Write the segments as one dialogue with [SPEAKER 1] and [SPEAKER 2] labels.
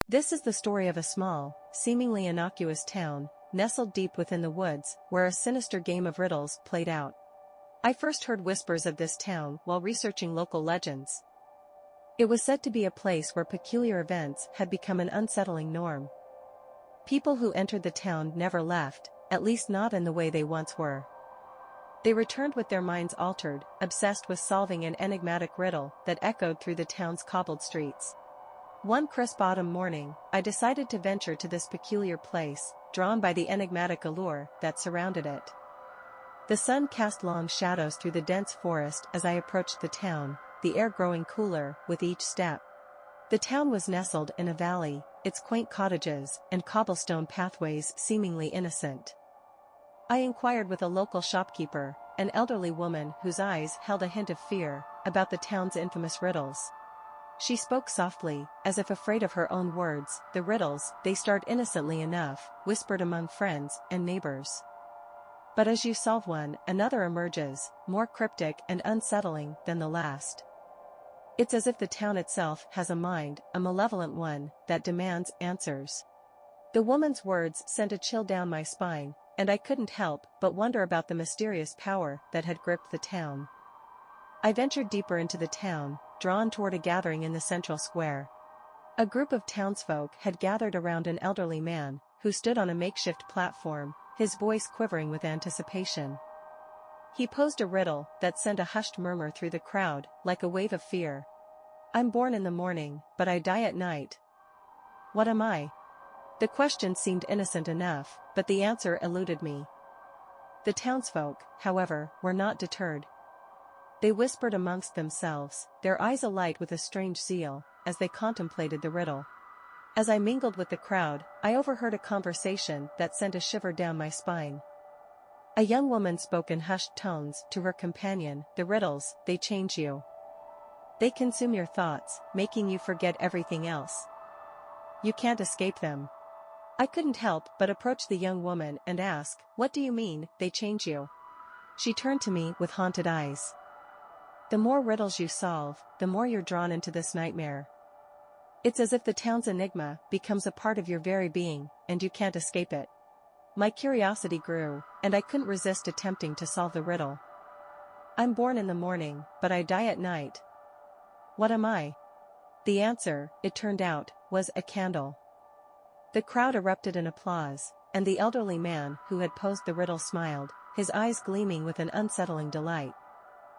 [SPEAKER 1] This is the story of a small, seemingly innocuous town, nestled deep within the woods, where a sinister game of riddles played out. I first heard whispers of this town while researching local legends. It was said to be a place where peculiar events had become an unsettling norm. People who entered the town never left, at least not in the way they once were. They returned with their minds altered, obsessed with solving an enigmatic riddle that echoed through the town's cobbled streets. One crisp autumn morning, I decided to venture to this peculiar place, drawn by the enigmatic allure that surrounded it. The sun cast long shadows through the dense forest as I approached the town, the air growing cooler with each step. The town was nestled in a valley, its quaint cottages and cobblestone pathways seemingly innocent. I inquired with a local shopkeeper, an elderly woman whose eyes held a hint of fear, about the town's infamous riddles. She spoke softly, as if afraid of her own words. The riddles, they start innocently enough, whispered among friends and neighbors. But as you solve one, another emerges, more cryptic and unsettling than the last. It's as if the town itself has a mind, a malevolent one, that demands answers. The woman's words sent a chill down my spine, and I couldn't help but wonder about the mysterious power that had gripped the town. I ventured deeper into the town, drawn toward a gathering in the central square. A group of townsfolk had gathered around an elderly man, who stood on a makeshift platform, his voice quivering with anticipation. He posed a riddle that sent a hushed murmur through the crowd, like a wave of fear. "I'm born in the morning, but I die at night. What am I?" The question seemed innocent enough, but the answer eluded me. The townsfolk, however, were not deterred. They whispered amongst themselves, their eyes alight with a strange zeal, as they contemplated the riddle. As I mingled with the crowd, I overheard a conversation that sent a shiver down my spine. A young woman spoke in hushed tones to her companion, "The riddles, they change you. They consume your thoughts, making you forget everything else. You can't escape them." I couldn't help but approach the young woman and ask, "What do you mean, they change you?" She turned to me with haunted eyes. "The more riddles you solve, the more you're drawn into this nightmare. It's as if the town's enigma becomes a part of your very being, and you can't escape it." My curiosity grew, and I couldn't resist attempting to solve the riddle. "I'm born in the morning, but I die at night. What am I?" The answer, it turned out, was a candle. The crowd erupted in applause, and the elderly man who had posed the riddle smiled, his eyes gleaming with an unsettling delight.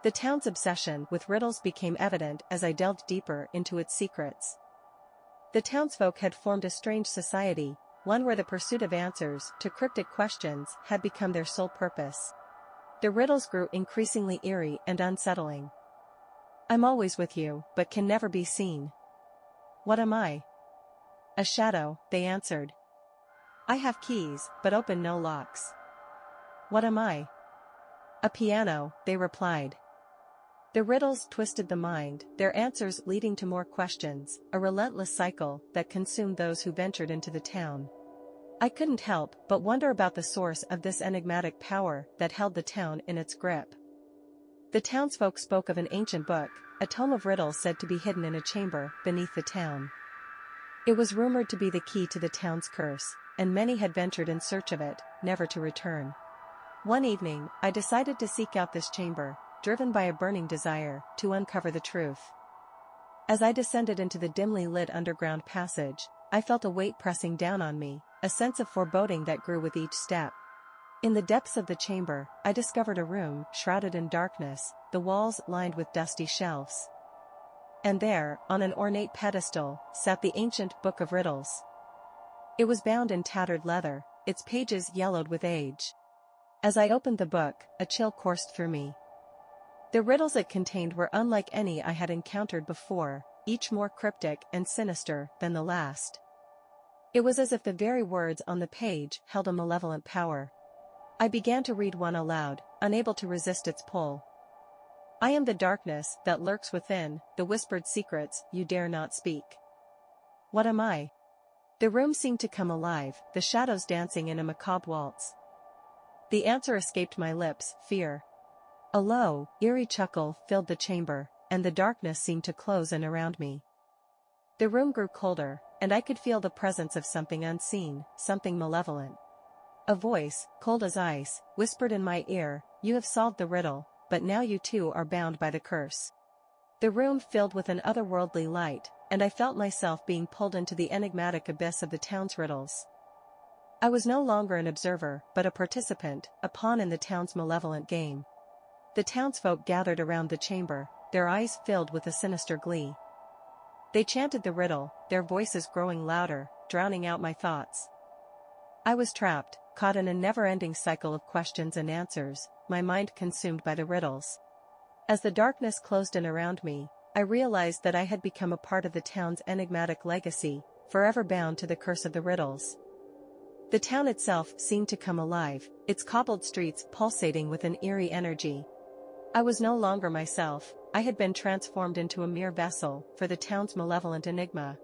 [SPEAKER 1] The town's obsession with riddles became evident as I delved deeper into its secrets. The townsfolk had formed a strange society, one where the pursuit of answers to cryptic questions had become their sole purpose. The riddles grew increasingly eerie and unsettling. "I'm always with you, but can never be seen. What am I?" "A shadow," they answered. "I have keys, but open no locks." "What am I?" "A piano," they replied. The riddles twisted the mind, their answers leading to more questions, a relentless cycle that consumed those who ventured into the town. I couldn't help but wonder about the source of this enigmatic power that held the town in its grip. The townsfolk spoke of an ancient book, a tome of riddles said to be hidden in a chamber beneath the town. It was rumored to be the key to the town's curse, and many had ventured in search of it, never to return. One evening, I decided to seek out this chamber, driven by a burning desire to uncover the truth. As I descended into the dimly lit underground passage, I felt a weight pressing down on me, a sense of foreboding that grew with each step. In the depths of the chamber, I discovered a room shrouded in darkness, the walls lined with dusty shelves. And there, on an ornate pedestal, sat the ancient Book of Riddles. It was bound in tattered leather, its pages yellowed with age. As I opened the book, a chill coursed through me. The riddles it contained were unlike any I had encountered before, each more cryptic and sinister than the last. It was as if the very words on the page held a malevolent power. I began to read one aloud, unable to resist its pull. "I am the darkness that lurks within, the whispered secrets you dare not speak. What am I?" The room seemed to come alive, the shadows dancing in a macabre waltz. The answer escaped my lips, fear. A low, eerie chuckle filled the chamber, and the darkness seemed to close in around me. The room grew colder, and I could feel the presence of something unseen, something malevolent. A voice, cold as ice, whispered in my ear, "You have solved the riddle, but now you too are bound by the curse." The room filled with an otherworldly light, and I felt myself being pulled into the enigmatic abyss of the town's riddles. I was no longer an observer, but a participant, a pawn in the town's malevolent game. The townsfolk gathered around the chamber, their eyes filled with a sinister glee. They chanted the riddle, their voices growing louder, drowning out my thoughts. I was trapped, caught in a never-ending cycle of questions and answers, my mind consumed by the riddles. As the darkness closed in around me, I realized that I had become a part of the town's enigmatic legacy, forever bound to the curse of the riddles. The town itself seemed to come alive, its cobbled streets pulsating with an eerie energy. I was no longer myself, I had been transformed into a mere vessel for the town's malevolent enigma.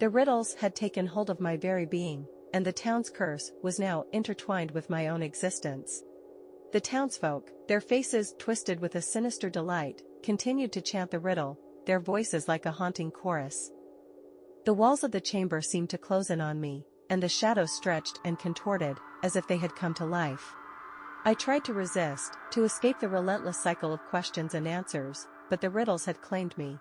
[SPEAKER 1] The riddles had taken hold of my very being, and the town's curse was now intertwined with my own existence. The townsfolk, their faces twisted with a sinister delight, continued to chant the riddle, their voices like a haunting chorus. The walls of the chamber seemed to close in on me, and the shadows stretched and contorted, as if they had come to life. I tried to resist, to escape the relentless cycle of questions and answers, but the riddles had claimed me.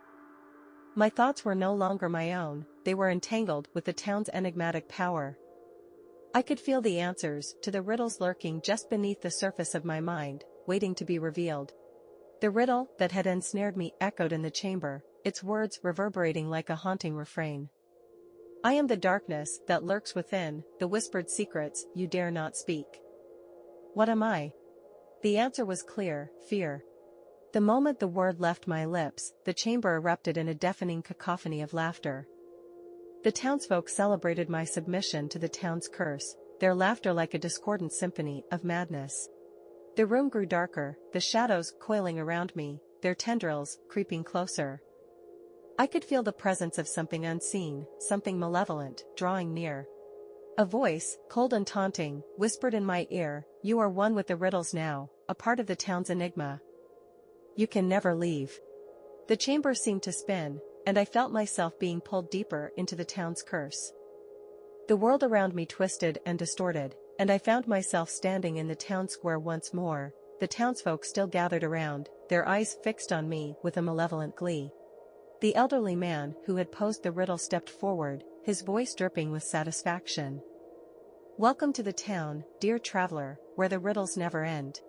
[SPEAKER 1] My thoughts were no longer my own, they were entangled with the town's enigmatic power. I could feel the answers to the riddles lurking just beneath the surface of my mind, waiting to be revealed. The riddle that had ensnared me echoed in the chamber, its words reverberating like a haunting refrain. "I am the darkness that lurks within, the whispered secrets you dare not speak." What am I? The answer was clear: fear. The moment the word left my lips, the chamber erupted in a deafening cacophony of laughter. The townsfolk celebrated my submission to the town's curse, their laughter like a discordant symphony of madness. The room grew darker, the shadows coiling around me, their tendrils creeping closer. I could feel the presence of something unseen, something malevolent, drawing near. A voice, cold and taunting, whispered in my ear, "You are one with the riddles now, a part of the town's enigma. You can never leave." The chamber seemed to spin, and I felt myself being pulled deeper into the town's curse. The world around me twisted and distorted, and I found myself standing in the town square once more, the townsfolk still gathered around, their eyes fixed on me with a malevolent glee. The elderly man who had posed the riddle stepped forward, his voice dripping with satisfaction. "Welcome to the town, dear traveler, where the riddles never end."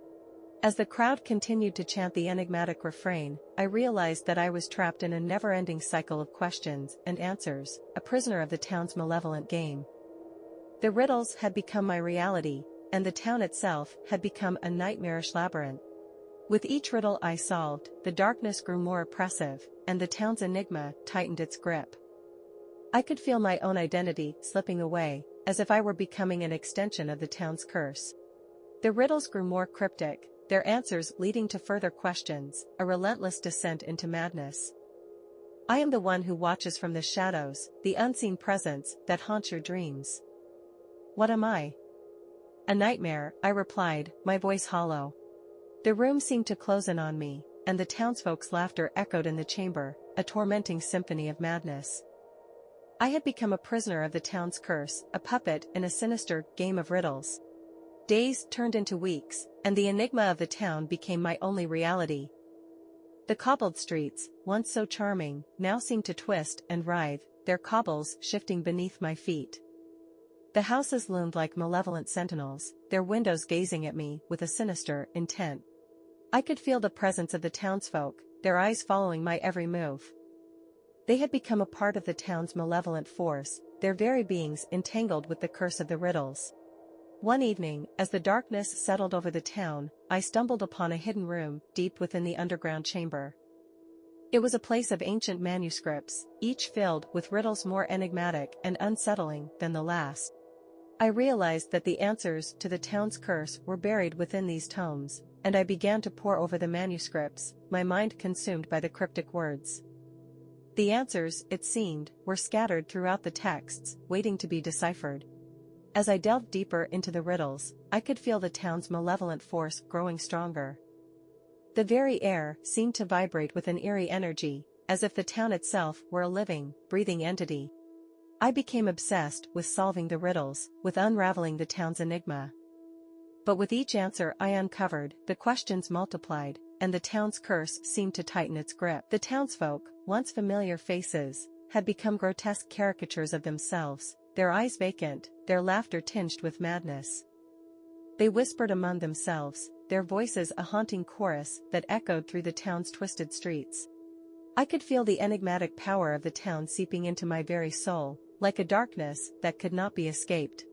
[SPEAKER 1] As the crowd continued to chant the enigmatic refrain, I realized that I was trapped in a never-ending cycle of questions and answers, a prisoner of the town's malevolent game. The riddles had become my reality, and the town itself had become a nightmarish labyrinth. With each riddle I solved, the darkness grew more oppressive, and the town's enigma tightened its grip. I could feel my own identity slipping away, as if I were becoming an extension of the town's curse. The riddles grew more cryptic, their answers leading to further questions, a relentless descent into madness. "I am the one who watches from the shadows, the unseen presence that haunts your dreams." What am I? "A nightmare," I replied, my voice hollow. The room seemed to close in on me, and the townsfolk's laughter echoed in the chamber, a tormenting symphony of madness. I had become a prisoner of the town's curse, a puppet in a sinister game of riddles. Days turned into weeks, and the enigma of the town became my only reality. The cobbled streets, once so charming, now seemed to twist and writhe, their cobbles shifting beneath my feet. The houses loomed like malevolent sentinels, their windows gazing at me with a sinister intent. I could feel the presence of the townsfolk, their eyes following my every move. They had become a part of the town's malevolent force, their very beings entangled with the curse of the riddles. One evening, as the darkness settled over the town, I stumbled upon a hidden room deep within the underground chamber. It was a place of ancient manuscripts, each filled with riddles more enigmatic and unsettling than the last. I realized that the answers to the town's curse were buried within these tomes, and I began to pore over the manuscripts, my mind consumed by the cryptic words. The answers, it seemed, were scattered throughout the texts, waiting to be deciphered. As I delved deeper into the riddles, I could feel the town's malevolent force growing stronger. The very air seemed to vibrate with an eerie energy, as if the town itself were a living, breathing entity. I became obsessed with solving the riddles, with unraveling the town's enigma. But with each answer I uncovered, the questions multiplied, and the town's curse seemed to tighten its grip. The townsfolk, once familiar faces, had become grotesque caricatures of themselves, their eyes vacant, their laughter tinged with madness. They whispered among themselves, their voices a haunting chorus that echoed through the town's twisted streets. I could feel the enigmatic power of the town seeping into my very soul, like a darkness that could not be escaped.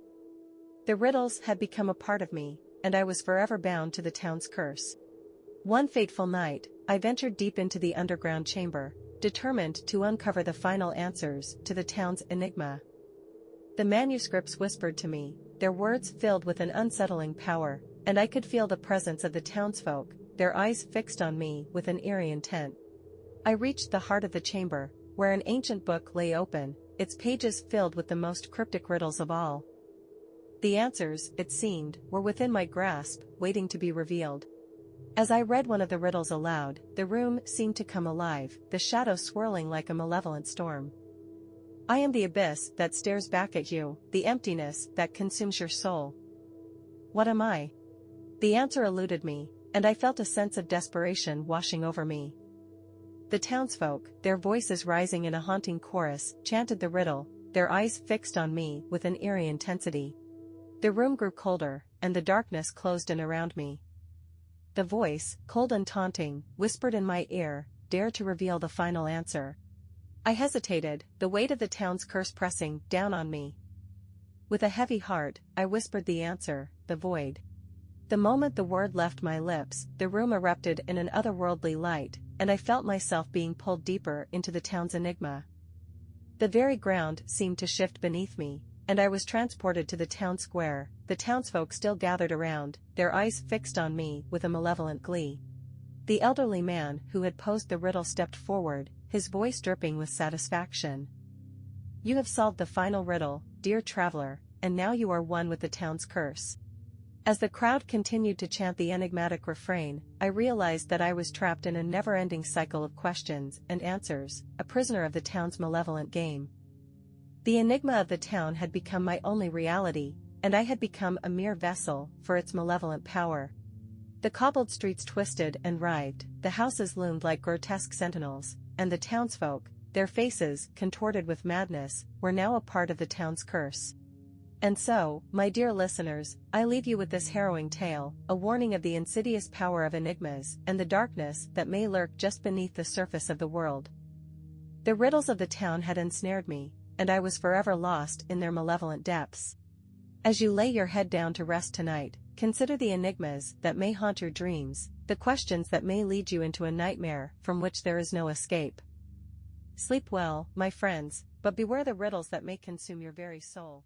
[SPEAKER 1] The riddles had become a part of me, and I was forever bound to the town's curse. One fateful night, I ventured deep into the underground chamber, determined to uncover the final answers to the town's enigma. The manuscripts whispered to me, their words filled with an unsettling power, and I could feel the presence of the townsfolk, their eyes fixed on me with an eerie intent. I reached the heart of the chamber, where an ancient book lay open, its pages filled with the most cryptic riddles of all. The answers, it seemed, were within my grasp, waiting to be revealed. As I read one of the riddles aloud, the room seemed to come alive, the shadows swirling like a malevolent storm. I am the abyss that stares back at you, the emptiness that consumes your soul. What am I? The answer eluded me, and I felt a sense of desperation washing over me. The townsfolk, their voices rising in a haunting chorus, chanted the riddle, their eyes fixed on me with an eerie intensity. The room grew colder, and the darkness closed in around me. The voice, cold and taunting, whispered in my ear, "Dare to reveal the final answer." I hesitated, the weight of the town's curse pressing down on me. With a heavy heart, I whispered the answer, "The void." The moment the word left my lips, the room erupted in an otherworldly light, and I felt myself being pulled deeper into the town's enigma. The very ground seemed to shift beneath me, and I was transported to the town square, the townsfolk still gathered around, their eyes fixed on me with a malevolent glee. The elderly man who had posed the riddle stepped forward, his voice dripping with satisfaction. "You have solved the final riddle, dear traveler, and now you are one with the town's curse." As the crowd continued to chant the enigmatic refrain, I realized that I was trapped in a never-ending cycle of questions and answers, a prisoner of the town's malevolent game. The enigma of the town had become my only reality, and I had become a mere vessel for its malevolent power. The cobbled streets twisted and writhed, the houses loomed like grotesque sentinels, and the townsfolk, their faces contorted with madness, were now a part of the town's curse. And so, my dear listeners, I leave you with this harrowing tale, a warning of the insidious power of enigmas and the darkness that may lurk just beneath the surface of the world. The riddles of the town had ensnared me, and I was forever lost in their malevolent depths. As you lay your head down to rest tonight, consider the enigmas that may haunt your dreams, the questions that may lead you into a nightmare from which there is no escape. Sleep well, my friends, but beware the riddles that may consume your very soul.